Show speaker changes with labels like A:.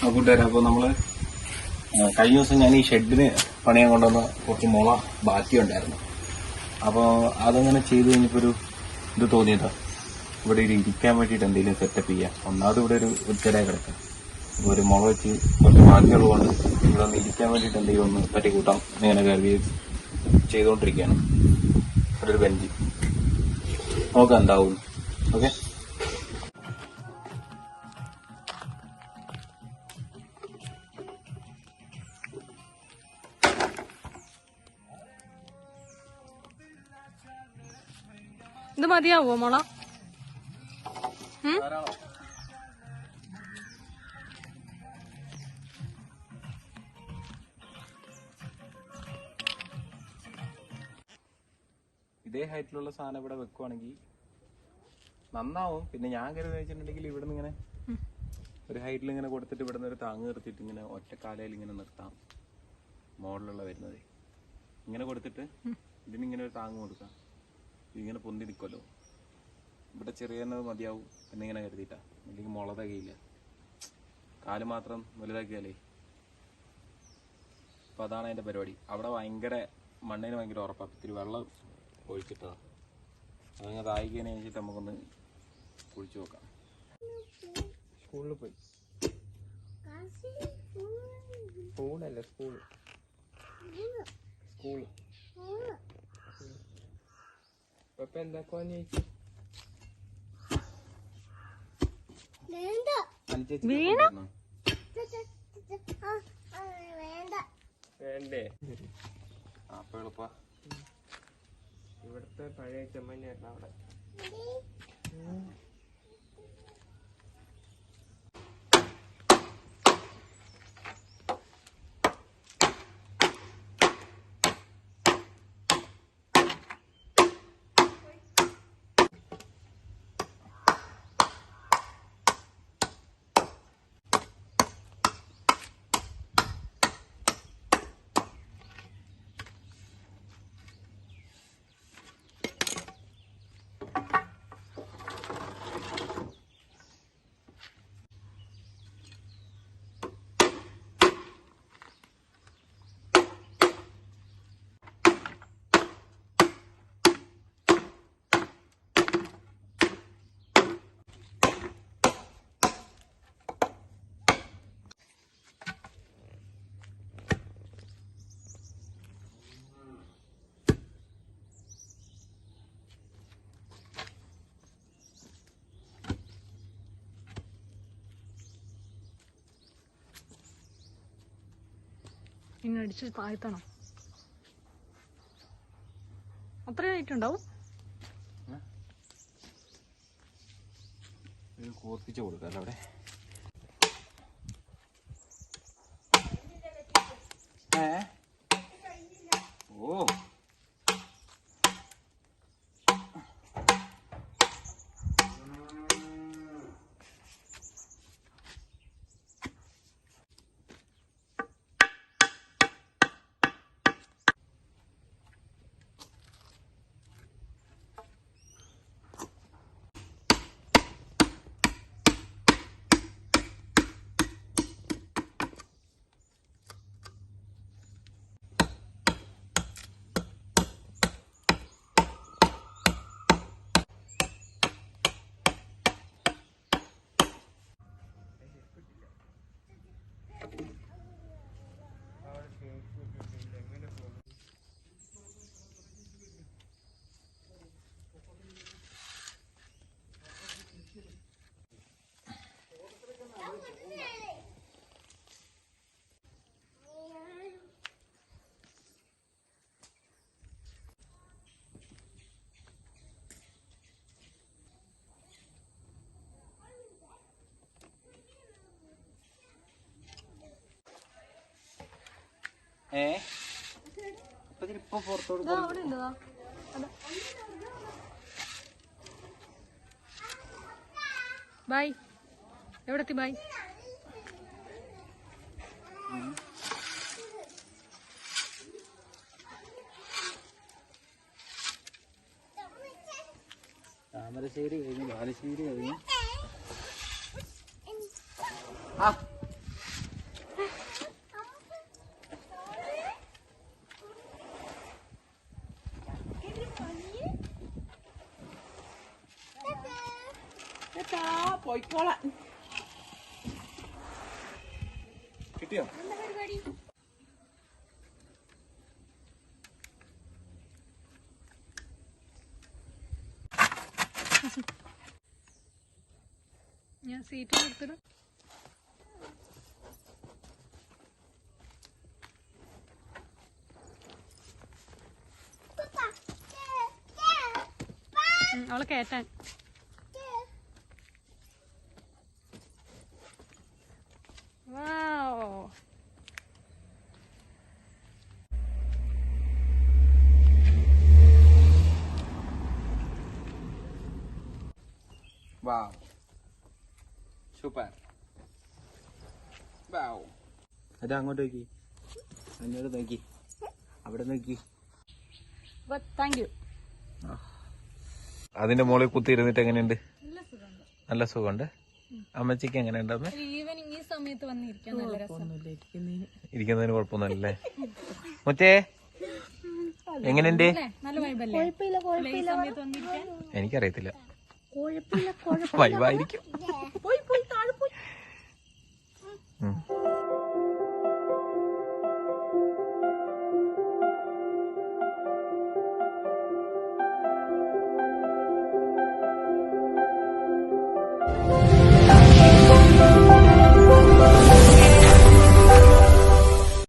A: കൂട്ടുകാരെ, അപ്പോൾ നമ്മൾ കഴിഞ്ഞ ദിവസം ഞാൻ ഈ ഷെഡിന് പണിയാൻ കൊണ്ടുവന്ന കുറച്ച് മുള ബാക്കിയുണ്ടായിരുന്നു. അപ്പോൾ അതങ്ങനെ ചെയ്ത് കഴിഞ്ഞപ്പോൾ ഒരു ഇത് തോന്നിയതാണ്, ഇവിടെ ഒരു ഇരിക്കാൻ വേണ്ടിയിട്ട് എന്തെങ്കിലും സെറ്റപ്പ് ചെയ്യാം. ഒന്നാമത് ഇവിടെ ഒരു ഉച്ചരായി കിടക്കാം, അപ്പോൾ ഒരു മുള വെച്ച് കുറച്ച് ബാക്കിയുള്ളതുകൊണ്ട് ഇവിടെ ഒന്ന് ഇരിക്കാൻ വേണ്ടിയിട്ട് എന്തെങ്കിലും ഒന്ന് തട്ടിക്കൂട്ടാം ഇങ്ങനെ കരുതി ചെയ്തുകൊണ്ടിരിക്കുകയാണ്. ഇവിടെ ഒരു ബെഞ്ച് നോക്കാം എന്താവും. ഓക്കെ,
B: ഇത് മതിയാവോ മോള?
A: ഇതേ ഹൈറ്റിലുള്ള സാധനം ഇവിടെ വെക്കുവാണെങ്കിൽ നന്നാവും. പിന്നെ ഞാൻ കരുതി വെച്ചിട്ടുണ്ടെങ്കിൽ ഇവിടെ നിന്ന് ഇങ്ങനെ ഒരു ഹൈറ്റിൽ ഇങ്ങനെ കൊടുത്തിട്ട് ഇവിടെ നിന്ന് ഒരു താങ്ങ് നിർത്തിയിട്ട് ഇങ്ങനെ ഒറ്റക്കാലയിൽ ഇങ്ങനെ നിർത്താം. മോഡലുള്ള വരുന്നത് ഇങ്ങനെ കൊടുത്തിട്ട് ഇതിനിങ്ങനെ ഒരു താങ്ങ് കൊടുക്കാം. ഇതിങ്ങനെ പൊന്തി നിൽക്കുമല്ലോ, ഇവിടെ ചെറിയത് മതിയാവും എന്നിങ്ങനെ കരുതിയിട്ടാ. അല്ലെങ്കിൽ മുള തികയില്ല, കാല് മാത്രം വലുതാക്കിയാലേ. അപ്പം അതാണ് അതിൻ്റെ പരിപാടി. അവിടെ ഭയങ്കര മണ്ണിന് ഭയങ്കര ഉറപ്പാണ്. ഇത്തിരി വെള്ളം ഒഴിച്ചിട്ടതാ, അതങ്ങനെ തായിക്കതിനെ കഴിഞ്ഞിട്ട് നമുക്കൊന്ന് കുഴിച്ചു നോക്കാം. സ്കൂളിൽ പോയി സ്കൂളല്ല സ്കൂള് ഇപ്പൊ എന്താക്കുവാന്ന് ചോദിച്ചു. വേണ്ടേ? അപ്പൊ എളുപ്പ ഇവിടുത്തെ പഴയ ചെമ്മണ്ണായിരുന്നു അവിടെ.
B: ഇങ്ങനെ അടിച്ച് താഴ്ത്തണം. അത്രയും ആയിട്ടുണ്ടാവും.
A: കോർപ്പിച്ച് കൊടുക്കാല്ലോ അവിടെ. ഓ ഇപ്പൊ പുറത്തോട്ട്
B: ബൈ. എവിടെത്തി ബൈ?
A: താമരശ്ശേരി കഴിഞ്ഞു, ബാലുശ്ശേരി കഴിഞ്ഞു. കിട്ടിയോ?
B: ഞാൻ സീറ്റ് എടുത്തിട്ട് അവളെ കയറ്റാൻ. Wow.
A: Wow. Super. Wow. അത് അങ്ങോട്ട് നോക്കി, അങ്ങോട്ട് നോക്കി, അവിടെ നോക്കി.
B: Thank you.
A: അതിന്റെ മുകളിൽ കുത്തിയിരുന്നിട്ട് എങ്ങനെയുണ്ട്? നല്ല സുഖമുണ്ട്. അമ്മച്ചിക്ക് എങ്ങനെയുണ്ടെന്ന്?
B: ഈവനിങ് ഈ സമയത്ത് വന്നിരിക്കാൻ നല്ല രസമാണ്.
A: ഇരിക്കുന്നതിന് കുഴപ്പമൊന്നുമില്ലല്ലേ? മുത്തേ എങ്ങനെയുണ്ട്?
B: നല്ല വൈബല്ലേ? ഈ സമയത്ത് വന്നിരിക്കാൻ
A: എനിക്കറിയത്തില്ല, വൈബായിരിക്കും.